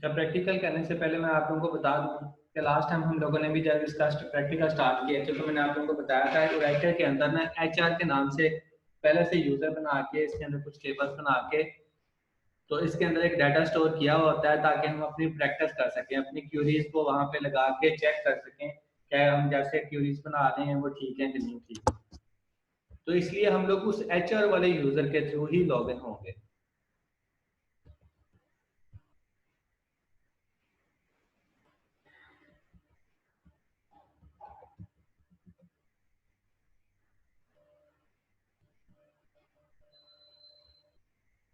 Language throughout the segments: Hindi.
अच्छा, प्रैक्टिकल करने से पहले मैं आप लोगों को बता दूं कि लास्ट टाइम हम लोगों ने भी जब इसका प्रैक्टिकल स्टार्ट किया था तो मैंने आप लोगों को बताया था कि राइटर के अंदर ना एचआर के नाम से पहले से यूजर बना के इसके अंदर कुछ टेबल्स बना के तो इसके अंदर एक डाटा स्टोर किया हुआ होता है ताकि हम अपनी प्रैक्टिस कर सकें, अपनी क्यूरीज को वहां पे लगा के चेक कर सकें क्या हम जैसे क्यूरीज बना रहे हैं वो ठीक है कि नहीं ठीक है। तो इसलिए हम लोग उस एचआर वाले यूजर के थ्रू ही लॉग इन होंगे।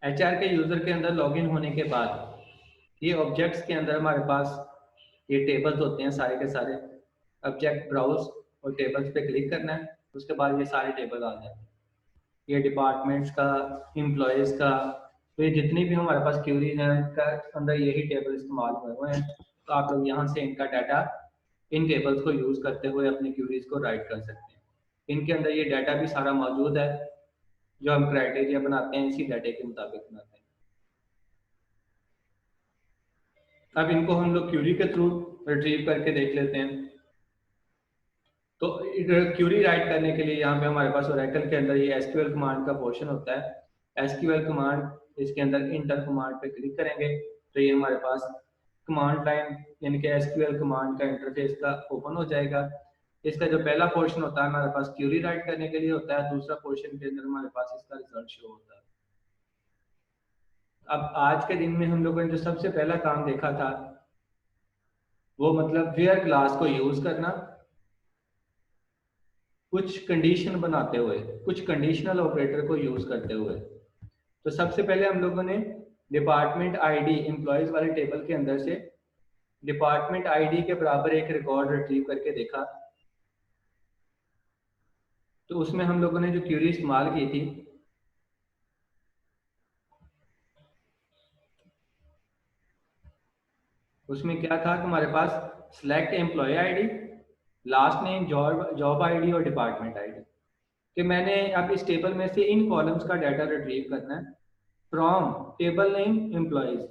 एचआर के यूजर के अंदर लॉगिन होने के बाद ये ऑब्जेक्ट्स के अंदर हमारे पास ये टेबल्स होते हैं सारे के सारे। ऑब्जेक्ट ब्राउज और टेबल्स पे क्लिक करना है, उसके बाद ये सारे टेबल आ जाते हैं। ये डिपार्टमेंट्स का, एम्प्लॉयज़ का, तो ये जितनी भी हमारे पास क्यूरीज हैं इनका अंदर यही टेबल इस्तेमाल हुए हैं। तो आप लोग यहाँ से इनका डाटा इन टेबल्स को यूज़ करते हुए अपनी क्यूरीज को राइट कर सकते हैं। इनके अंदर ये डाटा भी सारा मौजूद है जो हम क्राइटेरिया बनाते हैं इसी डाटे के मुताबिक बनाते हैं। अब इनको हम लोग क्यूरी के थ्रू रिट्रीव करके देख लेते हैं। तो क्यूरी राइट करने के लिए यहाँ पे हमारे पास ओरेकल के अंदर ये एसक्यूएल कमांड का पोर्शन होता है। एसक्यूएल कमांड इसके अंदर इंटर कमांड पे क्लिक करेंगे तो ये हमारे पास कमांड लाइन यानी कि एसक्यूएल कमांड का इंटरफेस का ओपन हो जाएगा। इसका जो पहला पोर्शन होता है हमारे पास क्यूरी राइट करने के लिए होता है, दूसरा पोर्शन के अंदर हमारे पास इसका रिजल्ट शो होता है। अब आज के दिन में हम लोगों ने जो सबसे पहला काम देखा था वो मतलब वेयर क्लास को यूज करना कुछ कंडीशन बनाते हुए, कुछ कंडीशनल ऑपरेटर को यूज करते हुए। तो सबसे पहले हम लोगों ने डिपार्टमेंट आईडी एम्प्लॉयज वाले टेबल के अंदर से डिपार्टमेंट आईडी के बराबर एक रिकॉर्ड रिट्रीव करके देखा। तो उसमें हम लोगों ने जो क्यूरी इस्तेमाल की थी उसमें क्या था कि हमारे पास select employ ID, last name, job ID और डिपार्टमेंट आईडी कि मैंने अब इस टेबल में से इन कॉलम्स का डाटा रिट्रीव करना है फ्रॉम टेबल नेम एम्प्लॉयज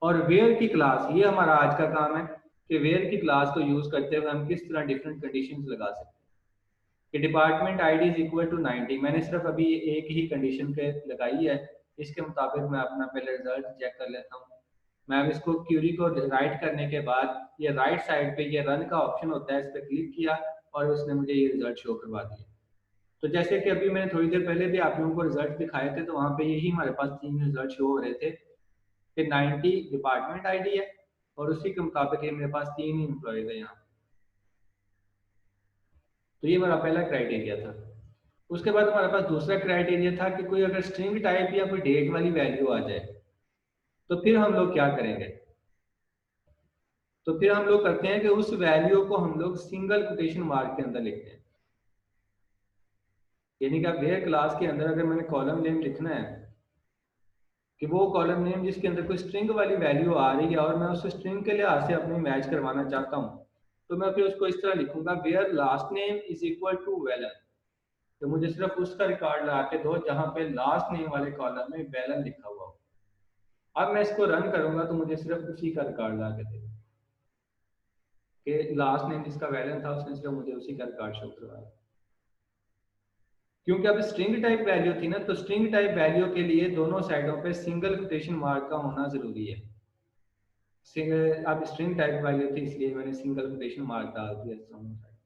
और वेयर की क्लास। ये हमारा आज का काम है कि वेयर की क्लास को यूज करते हुए हम किस तरह डिफरेंट कंडीशंस लगा सकते हैं कि department ID is equal to 90। मैंने सिर्फ अभी एक ही कंडीशन पे लगाई है, इसके मुताबिक मैं अपना पहले रिजल्ट चेक कर लेता हूँ। मैं अब इसको क्यूरी को राइट करने के बाद ये राइट साइड पे ये रन का ऑप्शन होता है, इस पर क्लिक किया और उसने मुझे ये रिजल्ट शो करवा दिया। तो जैसे कि अभी मैंने थोड़ी देर पहले भी आप लोगों को रिजल्ट दिखाए थे तो वहाँ पे यही हमारे पास 3 रिजल्ट शो हो रहे थे कि 90 डिपार्टमेंट आईडी है और उसी के मुताबिक ये मेरे पास 3 ही एम्प्लॉयज है यहाँ। तो ये मेरा पहला क्राइटेरिया था। उसके बाद हमारे पास दूसरा क्राइटेरिया था कि कोई अगर स्ट्रिंग टाइप या कोई डेट वाली वैल्यू आ जाए तो फिर हम लोग क्या करेंगे। तो फिर हम लोग करते हैं कि उस वैल्यू को हम लोग सिंगल कोटेशन मार्क के अंदर लिखते हैं। यानी कि अब वेयर क्लास के अंदर अगर मैंने कॉलम नेम लिखना है कि वो कॉलम नेम जिसके अंदर कोई स्ट्रिंग वाली वैल्यू आ रही है और मैं उस स्ट्रिंग के लिहाज से अपनी मैच करवाना चाहता हूँ तो मैं फिर उसको इस तरह लिखूंगा where last name is equal to Velan. तो मुझे सिर्फ उसका रिकॉर्ड लगा के दो जहां पे लास्ट नेम वाले कॉलम में वेलन लिखा हुआ हो। अब मैं इसको रन करूंगा तो मुझे सिर्फ उसी का रिकॉर्ड लगा के देगा कि लास्ट नेम जिसका वेलन था उसने सिर्फ मुझे उसी का रिकॉर्ड शो करवाया। क्योंकि अब स्ट्रिंग टाइप वैल्यू थी ना तो स्ट्रिंग टाइप वैल्यू के लिए दोनों साइडों पे सिंगल कोटेशन मार्क का होना जरूरी है। अब स्ट्रिंग टाइप वैल्यू थी इसलिए मैंने सिंगल कोटेशन मार्क डाल दिया दोनों साइड।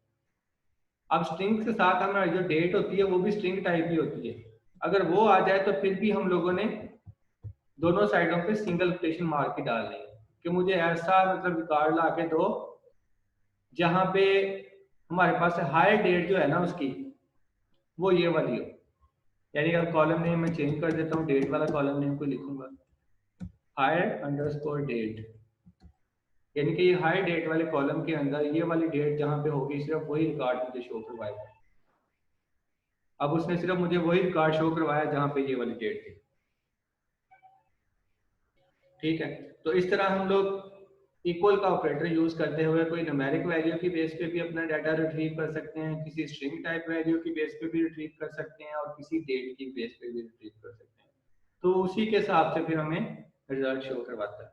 अब स्ट्रिंग के साथ हमारी जो डेट होती है वो भी स्ट्रिंग टाइप ही होती है। अगर वो आ जाए तो फिर भी हम लोगों ने दोनों साइडों पे सिंगल कोटेशन मार्क ही डालने हैं कि मुझे ऐसा मतलब रिकॉर्ड ला के दो जहां पे हमारे पास हायर डेट जो है ना उसकी वो ये वाली हो। यानी अब कॉलम नेम मैं चेंज कर देता हूँ, डेट वाला कॉलम नेम को लिखूंगा हायर अंडरस्कोर डेट। यानी कि ये हाई डेट वाले कॉलम के अंदर ये वाली डेट जहां पे होगी सिर्फ वही रिकॉर्ड मुझे शो करवाएगा। अब उसने सिर्फ मुझे वही रिकॉर्ड शो करवाया जहां पे ये वाली डेट थी। ठीक है, तो इस तरह हम लोग इक्वल का ऑपरेटर यूज करते हुए कोई न्यूमेरिक वैल्यू की बेस पे भी अपना डाटा रिट्रीव कर सकते हैं, किसी स्ट्रिंग टाइप वैल्यू की बेस पे भी रिट्रीव कर सकते हैं और किसी डेट की बेस पे भी रिट्रीव कर सकते हैं। तो उसी के हिसाब से फिर हमें रिजल्ट शो करवाता है।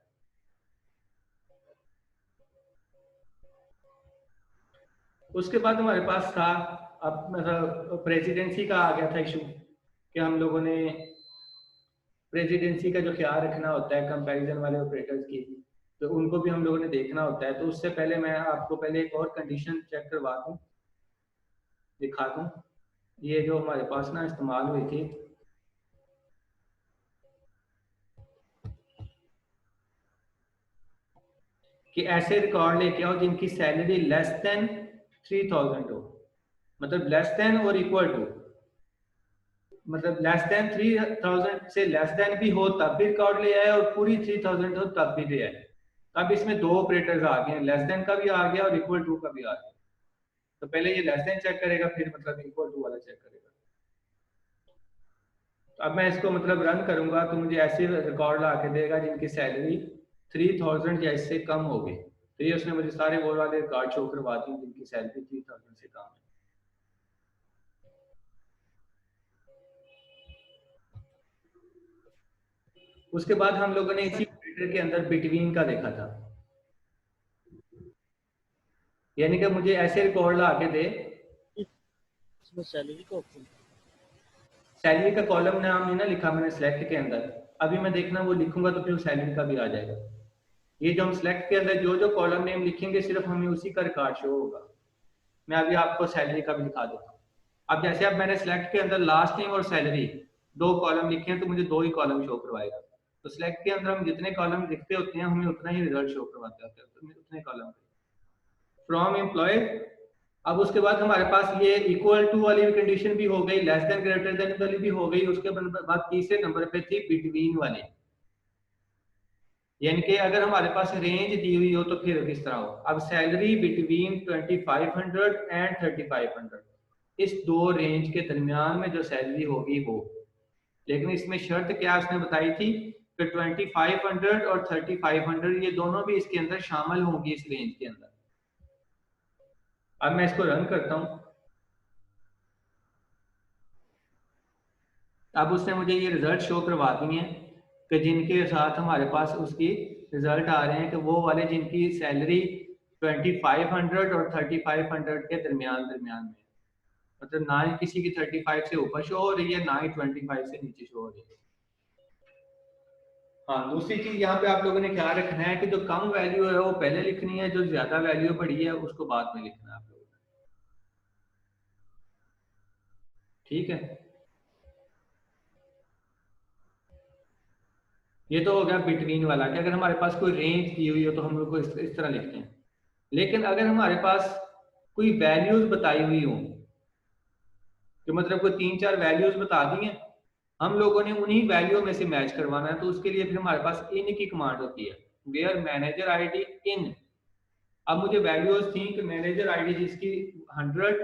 उसके बाद हमारे पास था, अब मतलब प्रेसिडेंसी का आ गया था इशू कि हम लोगों ने प्रेसिडेंसी का जो ख्याल रखना होता है कंपैरिजन वाले ऑपरेटर्स की, तो उनको भी हम लोगों ने देखना होता है। तो उससे पहले मैं आपको पहले एक और कंडीशन चेक करवा दूं, दिखा दूं। ये जो हमारे पास ना इस्तेमाल हुई थी, कि ऐसे रिकॉर्ड लेके आओ जिनकी सैलरी लेस देन 3000 हो, मतलब लेस देन और इक्वल टू, मतलब लेस देन 3000 से लेस देन भी हो तब भी रिकॉर्ड ले आए और पूरी 3000 हो तब भी ले आए। अब इसमें दो ऑपरेटर्स आ गए, लेस देन का भी आ गया और इक्वल टू का भी आ गया। तो पहले ये लेस देन चेक करेगा, फिर मतलब इक्वल टू वाला चेक करेगा। तो अब मैं इसको मतलब रन करूंगा तो मुझे ऐसे रिकॉर्ड ला के देगा जिनकी सैलरी 3000 या इससे कम होगी। तो ये उसने मुझे सारे वो वाले रिकॉर्ड शो करवा दिए जिनकी सैलरी 3000 से कम है। उसके बाद हम लोगों ने इसी सर ऑपरेटर के अंदर बिटवीन का देखा था, यानी कि मुझे ऐसे रिकॉर्ड ला के दे। इसमें सैलरी का ऑप्शन? सैलरी का कॉलम नाम नहीं ना लिखा मैंने सिलेक्ट के अंदर, अभी मैं देखना वो लिखूंगा तो फिर सैलरी का भी आ जाएगा। ये जो हम सिलेक्ट के अंदर जो जो कॉलम नेम लिखेंगे सिर्फ हमें उसी का रिकॉर्ड शो होगा। मैं अभी आपको सैलरी का भी दिखा देता हूँ। अब जैसे अब मैंने सिलेक्ट के अंदर लास्ट नेम और सैलरी दो कॉलम लिखे हैं तो मुझे दो ही कॉलम शो करवाएगा। तो सिलेक्ट के अंदर हम जितने कॉलम लिखते होते हैं हमें उतना ही रिजल्ट शो करवाते होते हैं, उतने कॉलम। फ्रॉम एम्प्लॉय, अब उसके बाद हमारे पास ये इक्वल टू वाली कंडीशन भी हो गई, लेस देन ग्रेटर देन वाली भी हो गई। उसके बाद तीसरे नंबर पे थी बिटवीन वाली, यानी कि अगर हमारे पास रेंज दी हुई हो तो फिर किस तरह हो। अब सैलरी बिटवीन 2500 एंड 3500, इस दो रेंज के दरमियान में जो सैलरी होगी वो। लेकिन इसमें शर्त क्या उसने बताई थी कि 2500 और 3500 ये दोनों भी इसके अंदर शामिल होंगी इस रेंज के अंदर। अब मैं इसको रन करता हूँ। अब उसने मुझे ये रिजल्ट शो करवा दिए हैं कि जिनके साथ हमारे पास उसकी रिजल्ट आ रहे हैं कि वो वाले जिनकी सैलरी 2500 और 3500 के दरमियान दरमियान में, मतलब ना ही किसी की 35 से ऊपर शो हो रही है ना ही 25 से नीचे शो हो रही है। हाँ, दूसरी चीज यहाँ पे आप लोगों ने ख्याल रखना है कि जो कम वैल्यू है वो पहले लिखनी है, जो ज्यादा वैल्यू पड़ी है उसको बाद में लिखना है आप लोगों ने। ठीक है, ये तो हो गया बिटवीन वाला कि अगर हमारे पास कोई रेंज दी हुई हो तो हम लोग को इस तरह लिखते हैं। लेकिन अगर हमारे पास कोई वैल्यूज बताई हुई हो, कि मतलब कोई तीन चार वैल्यूज बता दी हैं, हम लोगों ने उन्हीं वैल्यू में से मैच करवाना है, तो उसके लिए फिर हमारे पास इन की कमांड होती है, वेयर मैनेजर आईडी इन। अब मुझे वैल्यूज थी कि मैनेजर आईडी जिसकी 100,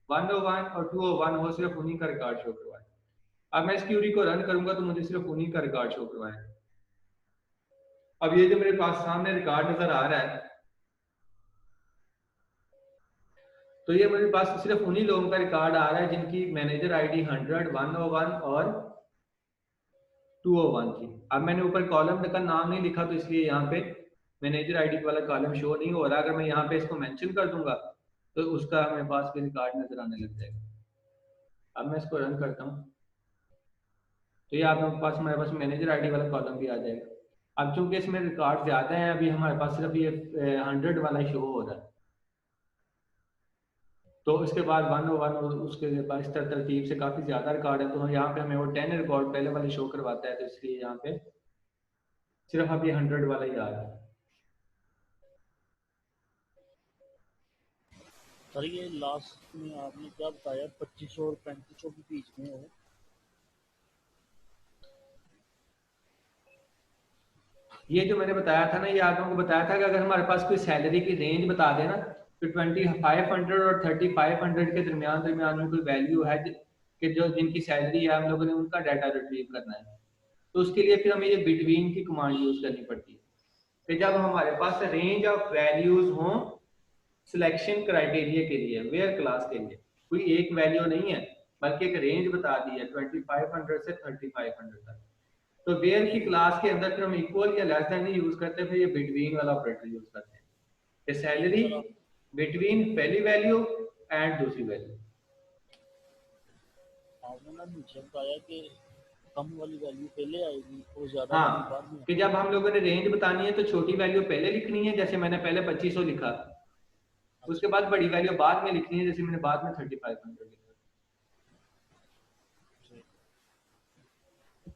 101 और 201 हो, सिर्फ उन्हीं का रिकॉर्ड शो करवाए। अब मैं इस क्यूरी को रन करूंगा तो मुझे सिर्फ उन्हीं का रिकॉर्ड शो करवाए। अब ये जो मेरे पास सामने रिकॉर्ड नजर आ रहा है, तो ये मेरे पास सिर्फ उन्हीं लोगों का रिकॉर्ड आ रहा है जिनकी मैनेजर आईडी 100, 101 और 201 थी। अब मैंने ऊपर कॉलम का नाम नहीं लिखा तो इसलिए यहाँ पे मैनेजर आईडी वाला कॉलम शो नहीं हो रहा। अगर मैं यहाँ पे इसको मेंशन कर दूंगा तो उसका मेरे पास भी रिकॉर्ड नजर आने लग जाएगा। अब मैं इसको रन करता हूँ तो ये आपके पास हमारे पास मैनेजर आईडी वाला कॉलम भी आ जाएगा। अब चूंकि इसमें रिकॉर्ड ज्यादा है, अभी हमारे पास सिर्फ ये 100 वाला शो हो रहा है, तो उसके बाद 101 और उसके बाद इस तरतीब से काफी ज्यादा रिकॉर्ड है, तो यहाँ पे हमें वो 10 रिकॉर्ड पहले वाले शो करवाता है, तो इसलिए यहाँ पे सिर्फ अभी 100 वाला ही आ रहा है। सर ये लास्ट में आपने क्या बताया, 2500 और 3500 के बीच में हो? ये जो मैंने बताया था ना, ये आप लोगों को बताया था कि अगर हमारे पास कोई सैलरी की रेंज बता देना तो 2500 और 3500 के दरमियान दरमियान में कोई वैल्यू है कि जो जिनकी सैलरी है हम लोगों ने उनका डाटा रिट्रीव करना है, तो उसके लिए फिर हमें ये बिटवीन की कमांड यूज करनी पड़ती है। कि जब हमारे पास रेंज ऑफ वैल्यूज हों सिलेक्शन क्राइटेरिया के लिए, वेयर क्लास के लिए, कोई एक वैल्यू नहीं है बल्कि एक रेंज बता दी है 2500 से 3500 तक। तो वेयर की क्लास के अंदर फिर हम इक्वल या लेस देन नहीं यूज करते, फिर ये बिटवीन वाला ऑपरेटर यूज करते हैं। ये सैलरी सर बिटवीन पहली वैल्यू एंड दूसरी वैल्यू। आपने ना नीचे बताया कि कम वाली वैल्यू पहले आएगी और ज्यादा वाली बाद हाँ, में। कि जब हम लोगों ने रेंज बतानी है तो छोटी वैल्यू पहले लिखनी है, जैसे मैंने पहले 2500 लिखा, उसके अच्छा बाद बड़ी वैल्यू बाद में लिखनी है, जैसे मैंने बाद में 3500 लिखा। ठीक।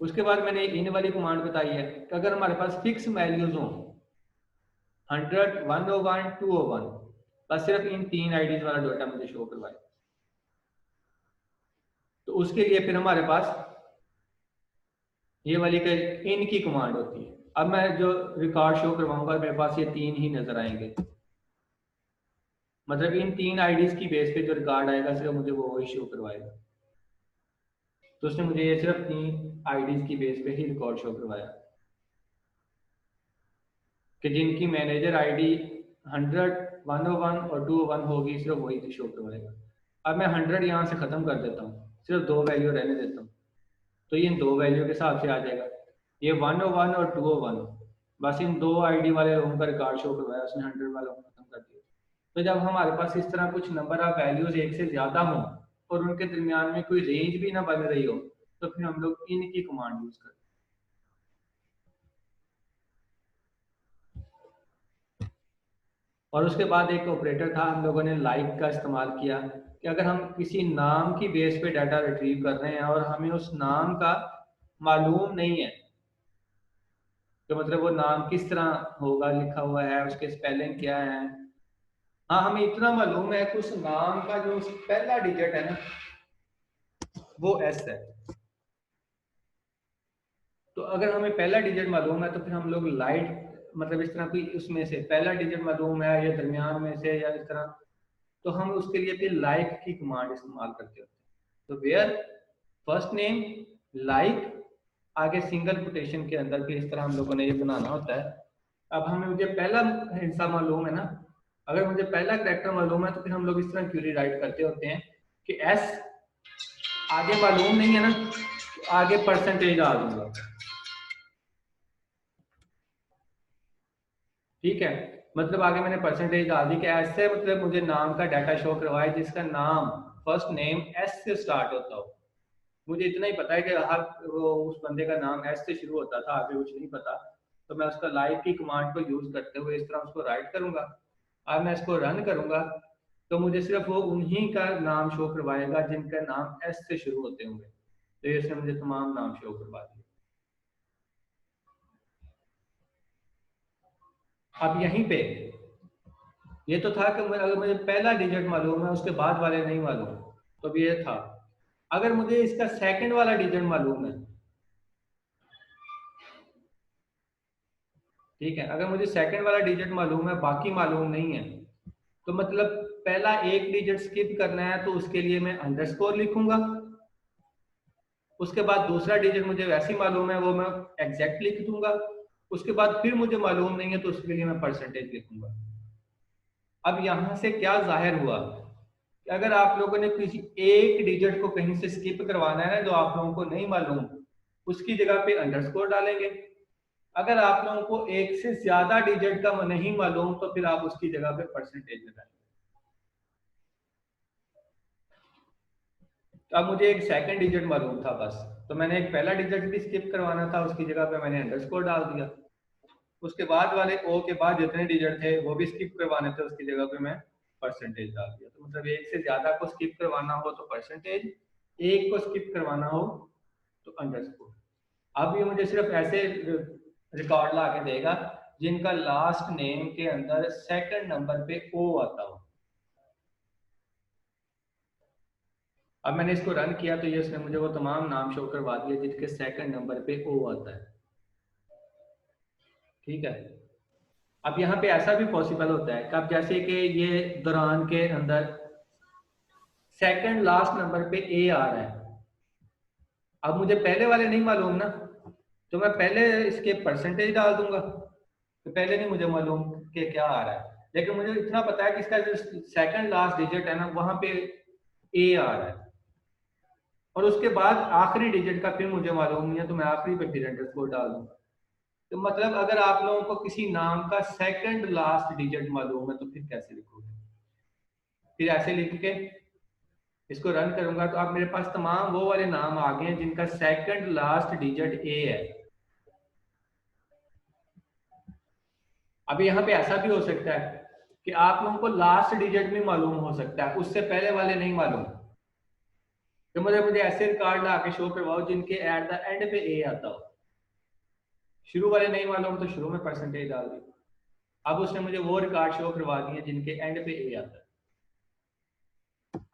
उसके बाद मैंने इन वाली कमांड बताई है कि अगर हमारे पास फिक्स वैल्यूज हों 100, 101, 201, बस सिर्फ इन 3 आईडीज वाला डाटा मुझे शो करवाए, तो उसके लिए फिर हमारे पास ये वाली इन की कमांड होती है। अब मैं जो रिकॉर्ड शो करवाऊंगा मेरे पास ये 3 ही नजर आएंगे, मतलब इन 3 आईडीज की बेस पे जो रिकॉर्ड आएगा सिर्फ मुझे वो वही शो करवाएगा। तो उसने मुझे ये सिर्फ 3 आईडीज की बेस पे ही रिकॉर्ड शो करवाया कि जिनकी मैनेजर आईडी 100, 101 और 201 होगी, सिर्फ वही शो करवाएगा। अब मैं 100 यहाँ से खत्म कर देता हूँ, सिर्फ 2 वैल्यू रहने देता हूँ, तो ये इन 2 वैल्यू के हिसाब से आ जाएगा। ये 101 और 201 बस इन 2 आईडी वाले लोगों का रिकॉर्ड शो करवाया उसने, 100 वालों को खत्म कर दिया। तो जब हमारे पास इस तरह कुछ नंबर ऑफ वैल्यूज एक से ज्यादा हों और उनके दरमियान में कोई रेंज भी ना बन रही हो, तो फिर हम लोग इन की कमांड यूज करते हैं। और उसके बाद एक ऑपरेटर था, हम लोगों ने लाइक का इस्तेमाल किया कि अगर हम किसी नाम की बेस पे डाटा रिट्रीव कर रहे हैं और हमें उस नाम का मालूम नहीं है, तो मतलब वो नाम किस तरह होगा, लिखा हुआ है, उसके स्पेलिंग क्या है, हाँ हमें इतना मालूम है कि उस नाम का जो पहला डिजिट है ना वो एस है। तो अगर हमें पहला डिजिट मालूम है तो फिर हम लोग लाइट, मतलब इस तरह कोई उसमें से पहला डिजिट मालूम है या दरमियान में से या इस तरह, तो हम उसके लिए फिर लाइक की कमांड इस्तेमाल करते होते हैं। तो वेयर फर्स्ट नेम लाइक, आगे सिंगल कोटेशन के अंदर फिर इस तरह हम लोगों ने ये बनाना होता है। अब हमें मुझे पहला हिस्सा मालूम है ना, अगर मुझे पहला कैरेक्टर मालूम है तो फिर हम लोग इस तरह क्यूरी राइट करते होते हैं कि एस आगे मालूम नहीं है ना, तो आगे परसेंटेज आ दूंगा, ठीक है। मतलब आगे मैंने परसेंटेज डाल दी कि ऐसे, मतलब मुझे नाम का डाटा शो करवाए जिसका नाम फर्स्ट नेम एस से स्टार्ट होता हो। मुझे इतना ही पता है कि हर वो उस बंदे का नाम एस से शुरू होता था, आगे कुछ नहीं पता। तो मैं उसका लाइक की कमांड को यूज करते हुए इस तरह उसको राइट करूंगा। अब मैं इसको रन करूंगा तो मुझे सिर्फ वो उन्हीं का नाम शो करवाएगा जिनका नाम एस से शुरू होते होंगे। तो ये इसने मुझे तमाम नाम शो करवा दिए। अब यहीं पे ये तो था कि अगर मुझे पहला डिजिट मालूम है उसके बाद वाले नहीं मालूम, तो भी ये था। अगर मुझे इसका सेकंड वाला डिजिट मालूम है, ठीक है, अगर मुझे सेकंड वाला डिजिट मालूम है बाकी मालूम नहीं है, तो मतलब पहला एक डिजिट स्किप करना है तो उसके लिए मैं अंडरस्कोर लिखूंगा। उसके बाद दूसरा डिजिट मुझे वैसे ही मालूम है वो मैं एग्जैक्ट लिख दूंगा। उसके बाद फिर मुझे मालूम नहीं है तो उसके लिए मैं परसेंटेज लिखूंगा। अब यहां से क्या जाहिर हुआ कि अगर आप लोगों ने किसी एक डिजिट को कहीं से स्किप करवाना है ना जो आप लोगों को नहीं मालूम, उसकी जगह पे अंडरस्कोर डालेंगे। अगर आप लोगों को एक से ज्यादा डिजिट का नहीं मालूम तो फिर आप उसकी जगह पे परसेंटेज लगाएंगे। तो अब मुझे एक सेकंड डिजिट मालूम था बस, तो मैंने एक पहला डिजिट भी स्किप करवाना था, उसकी जगह पे मैंने अंडरस्कोर डाल दिया। उसके बाद वाले ओ के बाद जितने डिजिट थे वो भी स्किप करवाने थे, उसकी जगह पे मैं परसेंटेज डाल दिया। तो मतलब एक से ज्यादा को स्किप करवाना हो तो परसेंटेज, एक को स्किप करवाना हो तो अंडरस्कोर। अब ये मुझे सिर्फ ऐसे रिकॉर्ड ला के देगा जिनका लास्ट नेम के अंदर सेकंड नंबर पे ओ आता हो। अब मैंने इसको रन किया तो ये उसने मुझे वो तमाम नाम शो करवा दिए जिनके सेकंड नंबर पे ओ आता है, ठीक है। अब यहाँ पे ऐसा भी पॉसिबल होता है कि अब जैसे कि ये दौरान के अंदर सेकंड लास्ट नंबर पे ए आ रहा है, अब मुझे पहले वाले नहीं मालूम ना, तो मैं पहले इसके परसेंटेज डाल दूंगा। तो पहले नहीं मुझे मालूम कि क्या आ रहा है, लेकिन मुझे इतना पता है कि इसका जो सेकंड लास्ट डिजिट है ना वहां पे ए आ रहा है, और उसके बाद आखिरी डिजिट का फिर मुझे मालूम नहीं है तो मैं आखिरी पे फिर अंडरस्कोर डाल दूंगा। तो मतलब अगर आप लोगों को किसी नाम का सेकंड लास्ट डिजिट मालूम है तो फिर कैसे लिखोगे? फिर ऐसे लिख के इसको रन करूंगा तो अब मेरे पास तमाम वो वाले नाम आ गए हैं जिनका सेकंड लास्ट डिजिट ए है। अब यहाँ पे ऐसा भी हो सकता है कि आप लोगों को लास्ट डिजिट भी मालूम हो सकता है, उससे पहले वाले नहीं मालूम। तो मुझे ऐसे रिकॉर्ड ला के शो करवाओ जिनके एट द एंड पे ए आता हो। शुरू वाले नहीं मालूम तो शुरू में परसेंटेज डाल दी। अब उसने मुझे वो रिकॉर्ड शो करवा दिए जिनके एंड पे ए आता है।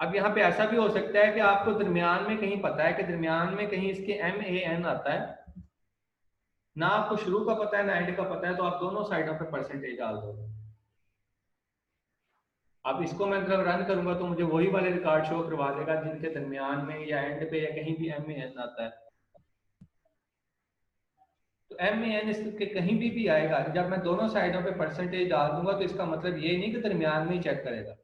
अब यहाँ पे ऐसा भी हो सकता है कि आपको दरमियान में कहीं पता है कि दरमियान में कहीं इसके MAN आता है, ना आपको शुरू का पता है ना एंड का पता है, तो आप दोनों साइडों पे परसेंटेज डाल दो। अब इसको मैं मतलब रन करूंगा तो मुझे वही वाले रिकॉर्ड शो करवा देगा जिनके दरमियान में या एंड पे या कहीं भी MAN आता है। तो MAN इसके कहीं भी आएगा, जब मैं दोनों साइडों पे परसेंटेज डाल दूंगा तो इसका मतलब ये नहीं कि दरमियान में ही चेक करेगा,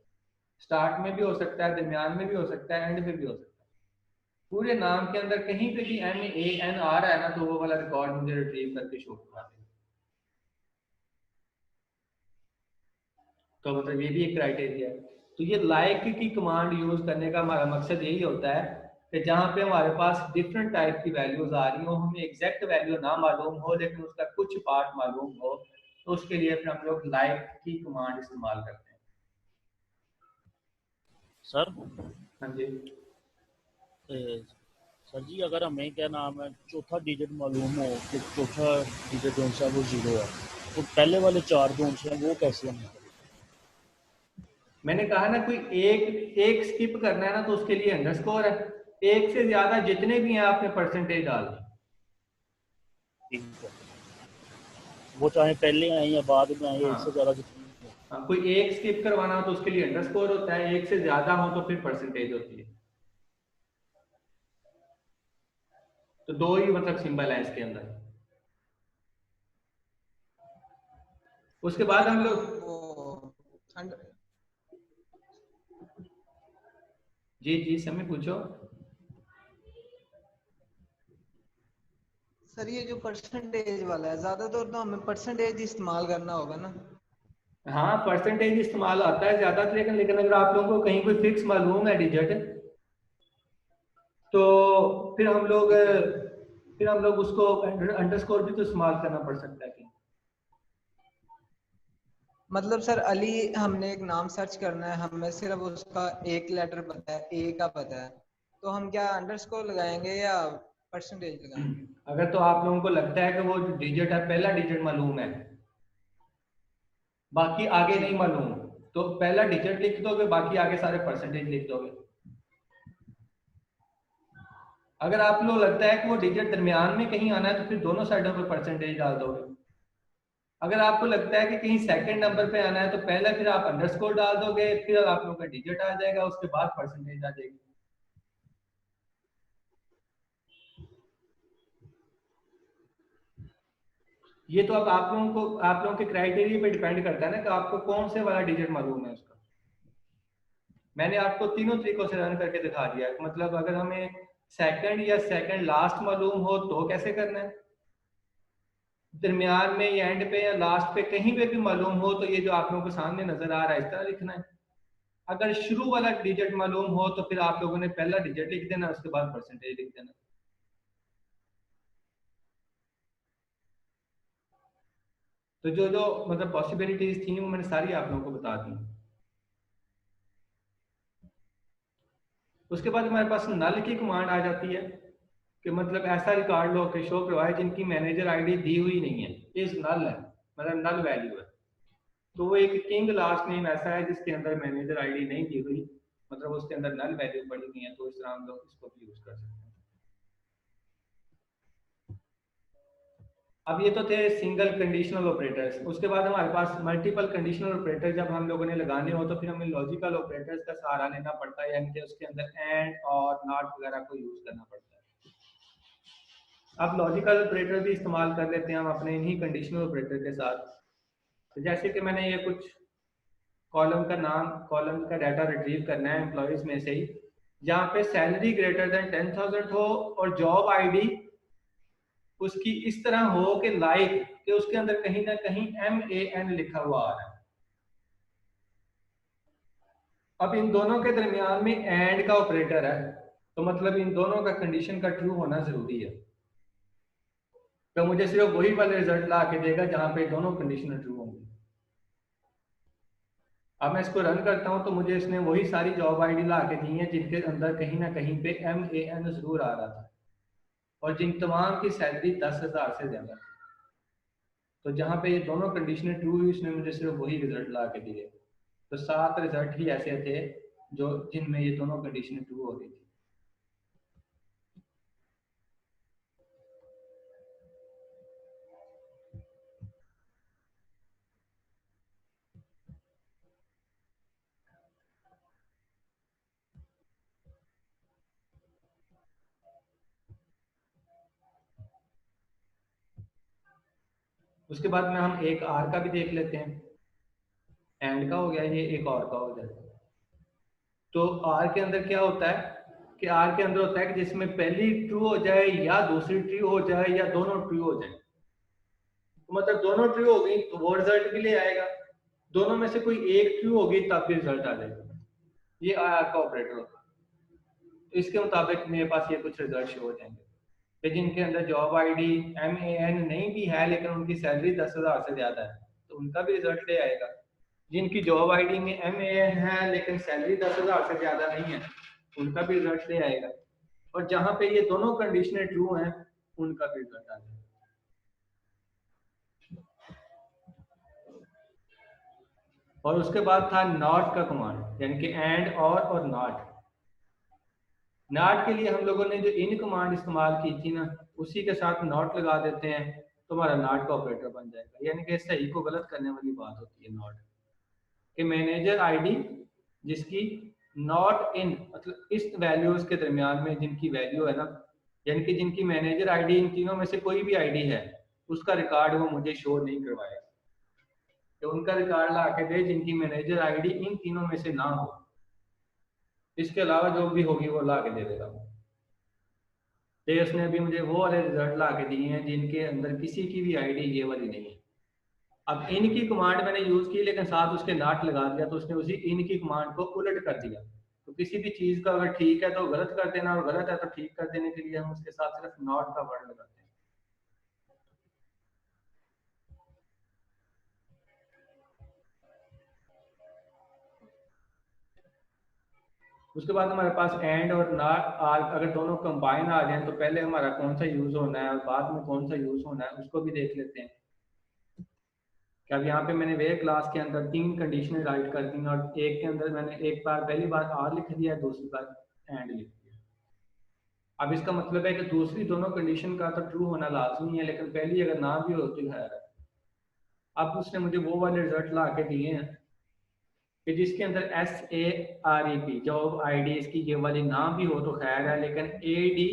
स्टार्ट में भी हो सकता है, दरमियान में भी हो सकता है, एंड में भी हो सकता है। पूरे नाम के अंदर कहीं पे भी MAN आ रहा है ना तो वो वाला रिकॉर्ड मुझे रिट्रीव करके शो करवा देगा। तो मतलब ये भी एक क्राइटेरिया है। तो ये लाइक की कमांड यूज करने का हमारा मकसद यही होता है कि जहाँ पे हमारे पास डिफरेंट टाइप की वैल्यूज आ रही हो, हमें एग्जैक्ट वैल्यू ना मालूम हो लेकिन उसका कुछ पार्ट मालूम हो, तो उसके लिए फिर हम लोग लाइक की कमांड इस्तेमाल करते हैं। सर हाँ जी। सर जी, अगर हमें क्या नाम है चौथा डिजिट मालूम हो कि चौथा डिजिट जो सा वो 0 है, तो पहले वाले 4 जो हैं वो कैसे हम करें? मैंने कहा ना कोई एक एक स्किप करना है ना तो उसके लिए अंडरस्कोर है, एक से ज्यादा जितने भी हैं आपने परसेंटेज डाल दी। ठीक है, वो चाहे पहले आए या बाद में आए, एक से हाँ ज़्यादा जितनी हो। हाँ, कोई एक स्किप करवाना हो तो उसके लिए अंडरस्कोर होता है, एक से ज्यादा हो तो फिर परसेंटेज होती है। तो दो ही मतलब सिंबल है इसके अंदर। उसके बाद सर हम लोग वो जी जी समय पूछो। सर ये जो परसेंटेज वाला है, ज्यादातर तो हमें परसेंटेज इस्तेमाल करना होगा ना। हाँ परसेंटेज इस्तेमाल आता है ज्यादा, लेकिन लेकिन अगर आप लोगों को कहीं कोई फिक्स मालूम है डिजिट तो फिर हम लोग ठीक है, उसको अंडरस्कोर भी तो इस्तेमाल करना पड़ सकता है। मतलब सर अली हमने एक नाम सर्च करना है, हमें सिर्फ उसका एक लेटर पता है, ए का पता है, तो हम क्या अंडरस्कोर लगाएंगे या परसेंटेज लगाएंगे? अगर तो आप लोगों को लगता है कि वो जो डिजिट है पहला डिजिट मालूम है, बाकी आगे जी नहीं मालूम, तो पहला डिजिट लिख दोगे, बाकी आगे सारे परसेंटेज लिख दोगे। अगर आप लोग लगता है कि वो डिजिट दरमियान में कहीं आना है तो फिर दोनों साइडों पर परसेंटेज डाल दोगे। अगर आपको लगता है कि कहीं सेकंड नंबर पे आना है तो पहले फिर आप अंडरस्कोर डाल दोगे, फिर आप लोगों का डिजिट आ जाएगा, उसके बाद परसेंटेज आ जाएगी। ये तो अब आप लोगों के क्राइटेरिया पे डिपेंड करता है ना कि आपको कौन से वाला डिजिट मालूम है उसका। मैंने आपको तीनों तरीकों से रन करके दिखा दिया है। मतलब अगर हमें सेकंड या सेकंड लास्ट मालूम हो तो कैसे करना है, दरमियान में या एंड पे या लास्ट पे कहीं पे भी मालूम हो तो ये जो आप लोगों को सामने नजर आ रहा है इस तरह लिखना है। अगर शुरू वाला डिजिट मालूम हो तो फिर आप लोगों ने पहला डिजिट लिख देना, उसके बाद परसेंटेज लिख देना। तो जो जो मतलब पॉसिबिलिटीज थी वो मैंने सारी आप लोगों को बता दी। उसके बाद हमारे पास नल की कमांड आ जाती है कि मतलब ऐसा रिकॉर्ड लो कि शो करवाए जिनकी मैनेजर आईडी दी हुई नहीं है, इज नल है, मतलब नल वैल्यू है। तो वो एक किंग लास्ट नेम ऐसा है जिसके अंदर मैनेजर आईडी नहीं दी हुई, मतलब उसके अंदर नल वैल्यू पड़ी हुई है, तो इस तरह हम लोग इसको भी यूज कर सकते हैं। अब ये तो थे सिंगल कंडीशनल ऑपरेटर्स। उसके बाद हमारे पास मल्टीपल कंडीशनल ऑपरेटर जब हम लोगों ने लगाने हो तो फिर हमें लॉजिकल ऑपरेटर्स का सहारा लेना पड़ता है, यानी कि उसके अंदर एंड और नॉट वगैरह को यूज करना पड़ता है। अब लॉजिकल ऑपरेटर भी इस्तेमाल कर लेते हैं हम अपने इन्हीं कंडीशनल ऑपरेटर के साथ। तो जैसे कि मैंने ये कुछ कॉलम का डाटा रिट्रीव करना है एम्प्लॉयज में से ही, जहाँ पे सैलरी ग्रेटर देन 10,000 हो और जॉब आईडी उसकी इस तरह हो कि लाइक कि उसके अंदर कहीं ना कहीं MAN लिखा हुआ आ रहा है। अब इन दोनों के दरमियान में एंड का ऑपरेटर है, तो मतलब इन दोनों का कंडीशन का ट्रू होना जरूरी है। तो मुझे सिर्फ वही वाला रिजल्ट ला के देगा जहां पे दोनों कंडीशन ट्रू होंगी। अब मैं इसको रन करता हूं तो मुझे इसने वही सारी जॉब आईडी ला के दी है जिनके अंदर कहीं ना कहीं पे MAN जरूर आ रहा था और जिन तमाम की सैलरी 10,000 से ज्यादा थी। तो जहाँ पे ये दोनों कंडीशनें ट्रू हुई उसने मुझे सिर्फ वही रिजल्ट ला के दिए। तो 7 रिजल्ट ही ऐसे थे जो जिनमें ये दोनों कंडीशनें ट्रू हो रही थी। उसके बाद में हम एक आर का भी देख लेते हैं। एंड का हो गया, ये एक और का हो जाता है। तो आर के अंदर क्या होता है कि आर के अंदर होता है कि जिसमें पहली ट्रू हो जाए या दूसरी ट्रू हो जाए या दोनों ट्रू हो जाए। तो मतलब दोनों ट्रू हो गई तो वो रिजल्ट भी ले आएगा, दोनों में से कोई एक ट्रू होगी तब भी रिजल्ट आ जाएगा। ये आर का ऑपरेटर होता है। तो इसके मुताबिक मेरे पास ये कुछ रिजल्ट शो हो जाएंगे कि जिनके अंदर जॉब आईडी MAN नहीं भी है लेकिन उनकी सैलरी 10,000 से ज्यादा है तो उनका भी रिजल्ट ले आएगा। जिनकी जॉब आईडी में MAN है लेकिन सैलरी 10,000 से ज्यादा नहीं है उनका भी रिजल्ट ले आएगा। और जहां पे ये दोनों कंडीशनें ट्रू हैं उनका भी रिजल्ट आ जाएगा। और उसके बाद था नॉट का कमांड, यानी कि एंड और नॉट। नॉट के लिए हम लोगों ने जो इन कमांड इस्तेमाल की थी ना उसी के साथ नॉट लगा देते हैं तो हमारा नॉट का ऑपरेटर बन जाएगा। यानी कि सही को गलत करने वाली बात होती है नॉट कि मैनेजर आईडी जिसकी नॉट इन मतलब इस वैल्यूज के दरमियान में जिनकी वैल्यू है ना, यानी कि जिनकी मैनेजर आईडी इन तीनों में से कोई भी आईडी है उसका रिकॉर्ड वो मुझे शो नहीं करवाएगा। तो उनका रिकॉर्ड ला के दे जिनकी मैनेजर आईडी इन तीनों में से ना हो, इसके अलावा जो भी होगी वो ला के दे देगा। तो उसने अभी मुझे वो वाले रिजल्ट ला के दिए हैं जिनके अंदर किसी की भी आईडी ये वाली नहीं है। अब इनकी कमांड मैंने यूज की लेकिन साथ उसके नॉट लगा दिया तो उसने उसी इनकी कमांड को उलट कर दिया। तो किसी भी चीज का अगर ठीक है तो गलत कर देना और गलत है तो ठीक कर देने के लिए हम उसके साथ सिर्फ नॉट का वर्ड लगाते हैं। उसके बाद हमारे पास एंड और नॉट आर अगर दोनों कंबाइन आ जाए तो पहले हमारा कौन सा यूज होना है और बाद में कौन सा यूज होना है उसको भी देख लेते हैं। कि अब यहाँ पे मैंने वेयर क्लास के अंदर 3 कंडीशनें राइट कर दी और एक के अंदर मैंने एक बार पहली बार आर लिख दिया दूसरी बार एंड लिख दिया। अब इसका मतलब है कि दूसरी दोनों कंडीशन का तो ट्रू होना लाजमी है लेकिन पहली अगर ना भी हो तो खैर है। अब उसने मुझे वो वाले रिजल्ट ला के दिए हैं कि जिसके अंदर SAREP जॉब आईडी इसकी ये वाली ना भी हो तो खैर है लेकिन AD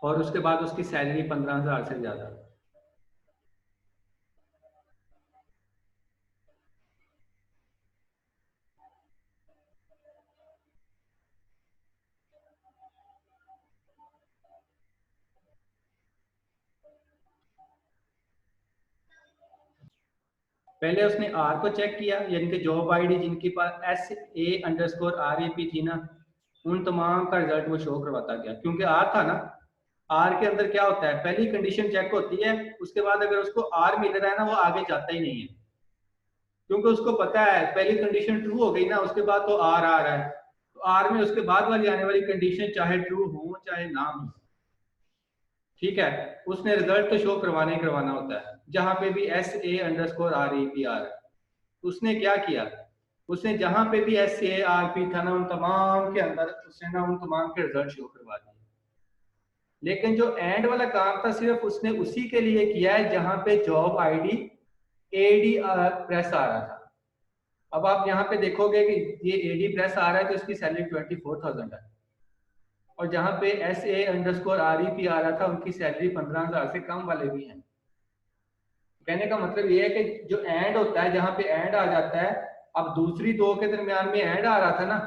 और उसके बाद उसकी सैलरी 15,000 से ज्यादा। पहले उसने आर को चेक किया यानी कि जॉब आईडी जिनके पास SA_REP थी ना उन तमाम का रिजल्ट वो शो करवाता गया क्योंकि आर था ना। आर के अंदर क्या होता है पहली कंडीशन चेक होती है उसके बाद अगर उसको आर मिल रहा है ना वो आगे जाता ही नहीं है क्योंकि उसको पता है पहली कंडीशन ट्रू हो गई ना उसके बाद तो आर आ रहा है तो आर में उसके बाद वाली आने वाली कंडीशन चाहे ट्रू हो चाहे ना हो, ठीक है, उसने रिजल्ट तो शो करवाना ही करवाना होता है। जहां पे भी SA_REP आ रहा है उसने क्या किया उसने जहां पे भी SARP था ना उन तमाम के अंदर उसने ना उन तमाम के रिजल्ट शो करवा दिए। लेकिन जो एंड वाला काम था सिर्फ उसने उसी के लिए किया है जहां पे जॉब आईडी AD प्रेस आ रहा था। अब आप यहाँ पे देखोगे कि ये AD प्रेस आ रहा है तो इसकी सैलरी 24,000 है और जहां पे SA_REP आ रहा था उनकी सैलरी 15,000 से कम वाले भी हैं। कहने का मतलब ये है कि जो एंड होता है जहां पे एंड आ जाता है, अब दूसरी दो के दरमियान में एंड आ रहा था ना,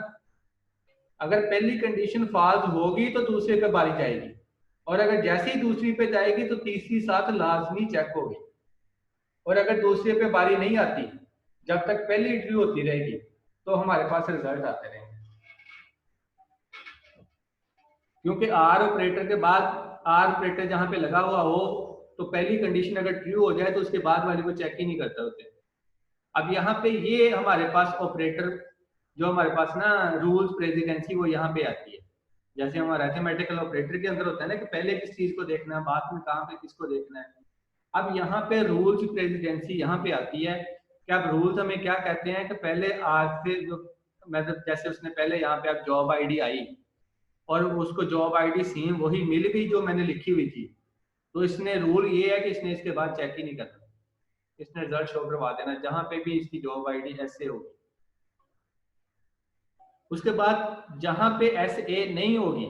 अगर पहली कंडीशन फॉल्स होगी तो दूसरे पे बारी जाएगी और अगर जैसे ही दूसरी पे जाएगी तो तीसरी साथ लाजमी चेक होगी और अगर दूसरे पे बारी नहीं आती, जब तक पहली ट्रू होती रहेगी तो हमारे पास रिजल्ट आते रहेंगे। क्योंकि आर ऑपरेटर के बाद आर ऑपरेटर जहां पे लगा हुआ हो तो पहली कंडीशन अगर ट्रू हो जाए तो उसके बाद वाले को चेक ही नहीं करता होते। अब यहाँ पे ये हमारे पास ऑपरेटर जो हमारे पास ना रूल्स प्रेसिडेंसी वो यहाँ पे आती है। जैसे हमारा मैथमेटिकल ऑपरेटर के अंदर होता है ना कि पहले किस चीज को देखना है, बाद में कहाँ पे किसको देखना है। अब यहाँ पे रूल्स प्रेसिडेंसी यहाँ पे आती है कि अब रूल्स हमें क्या कहते हैं कि पहले आज से जो मतलब जैसे उसने पहले यहाँ पे अब जॉब आईडी आई और उसको जॉब आईडी सेम वही मिल गई जो मैंने लिखी हुई थी, तो इसने रूल ये है कि इसने इसके बाद चेक ही नहीं करना, इसने रिजल्ट शो करवा देना जहां पे भी इसकी जॉब आईडी ऐसे होगी। उसके बाद जहां पे एस ए नहीं होगी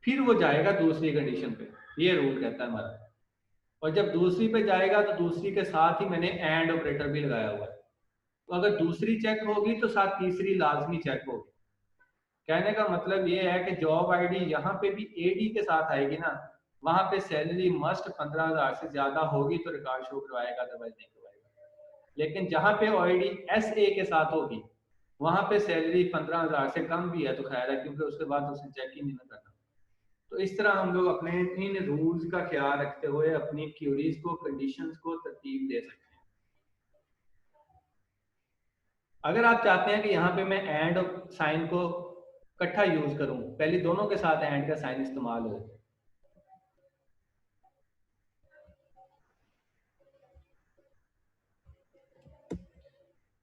फिर वो जाएगा दूसरी कंडीशन पे, ये रूल कहता है हमारा। और जब दूसरी पे जाएगा तो दूसरी के साथ ही मैंने एंड ऑपरेटर भी लगाया हुआ है, तो अगर दूसरी चेक होगी तो साथ तीसरी लाजमी चेक होगी। कहने का मतलब ये है कि जॉब आईडी यहाँ पे भी एडी के साथ आएगी ना, वहां पे सैलरी मस्ट 15,000 से ज्यादा होगी तो रिकॉर्ड शो करवाएगा, अदरवाइज नहीं करवाएगा। लेकिन जहाँ पे आईडी एस ए के साथ होगी वहां पे सैलरी 15,000 से कम भी है तो खैर है, क्योंकि उसके बाद उसे चेक ही नहीं करना। तो इस तरह हम लोग अपने इन रूल्स का ख्याल रखते हुए अपनी क्यूरीज को, कंडीशंस को तरतीब दे सकते हैं। अगर आप चाहते हैं कि यहाँ पे मैं एंड साइन को इकट्ठा यूज करूं, पहले दोनों के साथ एंड का साइन इस्तेमाल हो,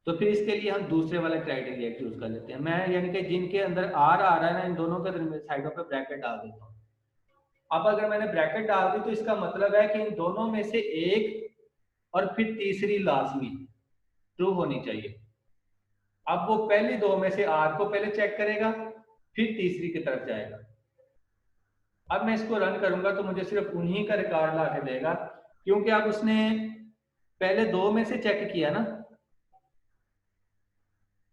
तो फिर इसके लिए हम दूसरे वाला क्राइटेरिया यूज कर लेते हैं। मैं यानी कि जिनके अंदर आर आ रहा है ना, इन दोनों के साइडों पे ब्रैकेट डाल देता हूँ। अब अगर मैंने ब्रैकेट डाल दी तो इसका मतलब है कि इन दोनों में से एक और फिर तीसरी लाजमी ट्रू होनी चाहिए। अब वो पहली दो में से आर को पहले चेक करेगा फिर तीसरी की तरफ जाएगा। अब मैं इसको रन करूंगा तो मुझे सिर्फ उन्हीं का रिकॉर्ड ला के देगा, क्योंकि अब उसने पहले दो में से चेक किया ना,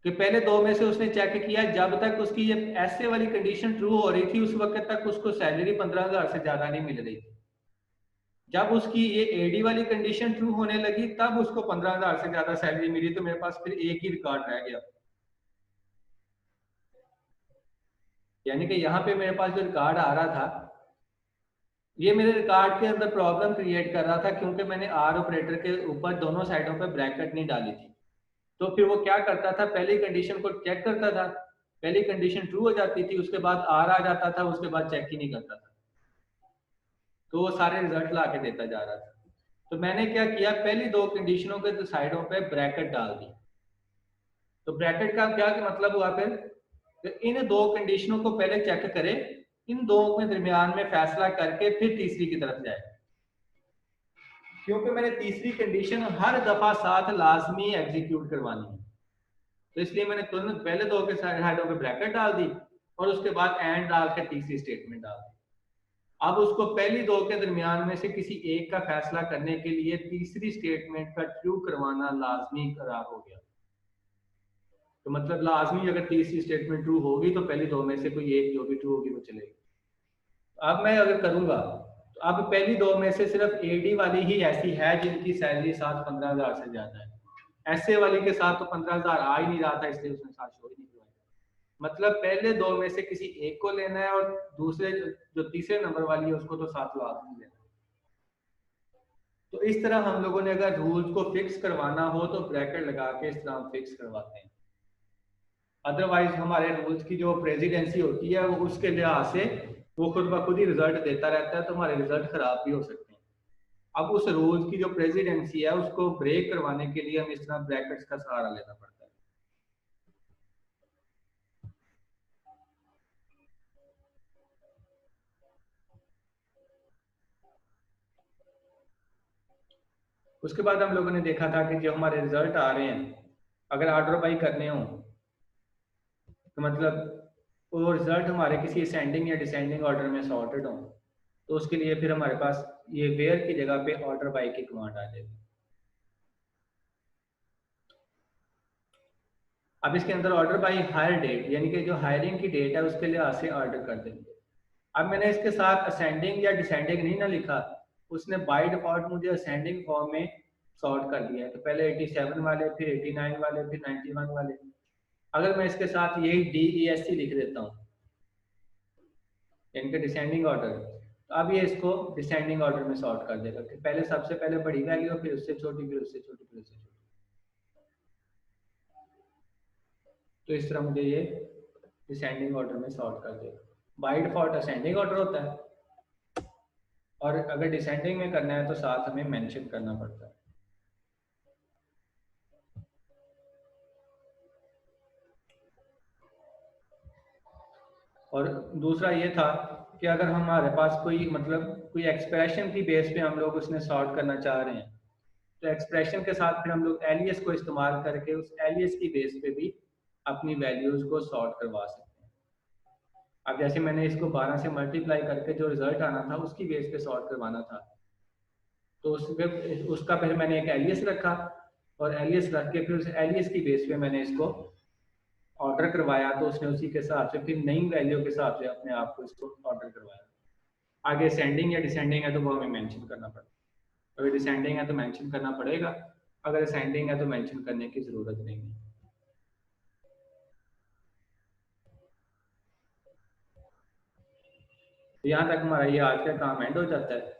कि पहले दो में से उसने चेक किया जब तक उसकी ये ऐसे वाली कंडीशन ट्रू हो रही थी उस वक्त तक उसको सैलरी 15,000 से ज्यादा नहीं मिल रही थी। जब उसकी ये एडी वाली कंडीशन ट्रू होने लगी तब उसको 15,000 से ज्यादा सैलरी मिली, तो मेरे पास फिर एक ही रिकॉर्ड रह गया। यानी कि यहाँ पे मेरे पास जो रिकॉर्ड आ रहा था ये मेरे रिकॉर्ड के अंदर प्रॉब्लम क्रिएट कर रहा था, क्योंकि मैंने आर ऑपरेटर के ऊपर दोनों साइडों पे ब्रैकेट नहीं डाली थी। तो फिर वो क्या करता था, पहली कंडीशन को चेक करता था, पहली कंडीशन ट्रू हो जाती थी, उसके बाद आर आ जाता था, उसके बाद चेक ही नहीं करता था, तो वो सारे रिजल्ट ला के देता जा रहा था। तो मैंने क्या किया, पहली दो कंडीशनों के साइडों पे ब्रैकेट डाल दी। तो ब्रैकेट का क्या मतलब हुआ फिर, तो इन दो कंडीशनों को पहले चेक करे, इन दो के दरमियान में फैसला करके फिर तीसरी की तरफ जाए। क्योंकि मैंने तीसरी कंडीशन हर दफा साथ लाजमी एग्जीक्यूट करवानी है, तो इसलिए मैंने तुरंत पहले दो के साइडों पे ब्रैकेट डाल दी और उसके बाद एंड डाल के तीसरी स्टेटमेंट डाल दी। अब उसको पहली दो के दरमियान में से किसी एक का फैसला करने के लिए तीसरी स्टेटमेंट का ट्रू करवाना लाजमी करार हो गया। तो मतलब लाजमी अगर तीसरी स्टेटमेंट ट्रू होगी तो पहली दो में से कोई एक जो भी ट्रू होगी वो चलेगी। अब मैं अगर करूंगा तो अब पहली दो में से सिर्फ एडी वाली ही ऐसी है जिनकी सैलरी साथ 15,000 से ज्यादा है, ऐसे वाली के साथ तो 15,000 आ ही नहीं रहा था, इसलिए उसने साथ शो ही नहीं किया। मतलब पहले दो में से किसी एक को लेना है और दूसरे जो तीसरे नंबर वाली है उसको तो साथ लाजमी लेना है। तो इस तरह हम लोगों ने अगर रूल्स को फिक्स करवाना हो तो ब्रैकेट लगा के इस तरह फिक्स करवाते हैं। अदरवाइज हमारे रूल्स की जो प्रेसिडेंसी होती है वो उसके लिहाज से वो खुद ब खुद ही रिजल्ट देता रहता है, तो हमारे रिजल्ट खराब भी हो सकते हैं। अब उस रूल्स की जो प्रेसिडेंसी है उसको ब्रेक करवाने के लिए हम इस तरह ब्रैकेट्स का सहारा लेना पड़ता है। उसके बाद हम लोगों ने देखा था कि जो हमारे रिजल्ट आ रहे हैं अगर ऑर्डर बाई करने हो तो मतलब वो रिजल्ट हमारे किसी असेंडिंग या डिसेंडिंग ऑर्डर में सॉर्टेड हो, तो उसके लिए फिर हमारे पास ये वेयर की जगह पे ऑर्डर बाई की कमांड आ जाएगी। अब इसके अंदर ऑर्डर बाई हायर डेट यानी कि जो हायरिंग की डेट है उसके लिहाज से ऑर्डर कर देंगे। अब मैंने इसके साथ असेंडिंग या डिसेंडिंग नहीं ना लिखा, उसने बाय डिफॉल्ट मुझे असेंडिंग फॉर्म में सॉर्ट कर दिया है। तो पहले 87 वाले, फिर 89 वाले, फिर 91 वाले। अगर मैं इसके साथ यही DESC लिख देता हूँ, इनके डिसेंडिंग ऑर्डर, तो अब ये इसको डिसेंडिंग ऑर्डर में सॉर्ट कर देगा कि पहले सबसे पहले बड़ी वैल्यू, फिर उससे छोटी, फिर उससे छोटी, फिर उससे छोटी। तो इस तरह मुझे ये डिसेंडिंग ऑर्डर में सॉर्ट कर देगा। बाय डिफॉल्ट असेंडिंग ऑर्डर होता है, और अगर डिसेंडिंग में करना है तो साथ हमें मेंशन करना पड़ता है। और दूसरा ये था कि अगर हमारे पास कोई कोई एक्सप्रेशन की बेस पे हम लोग उसने सॉर्ट करना चाह रहे हैं, तो एक्सप्रेशन के साथ फिर हम लोग एलियस को इस्तेमाल करके उस एलियस की बेस पे भी अपनी वैल्यूज को सॉर्ट करवा सकते हैं। अब जैसे मैंने इसको 12 से मल्टीप्लाई करके जो रिजल्ट आना था उसकी बेस पे सॉर्ट करवाना था, तो उसका फिर मैंने एक एलियस रखा, और एलियस रख के फिर उस एलियस की बेस पे मैंने इसको ऑर्डर करवाया, तो उसने उसी के हिसाब से फिर नई वैल्यू के हिसाब से अपने आप को इसको ऑर्डर करवाया। आगे सेंडिंग या डिसेंडिंग है तो वो हमें मेंशन करना पड़ेगा। अगर डिसेंडिंग है तो मेंशन करना पड़ेगा, अगर असेंडिंग है तो मेंशन करने की जरूरत नहीं है। यहाँ तक हमारा ये आज का काम एंड हो जाता है।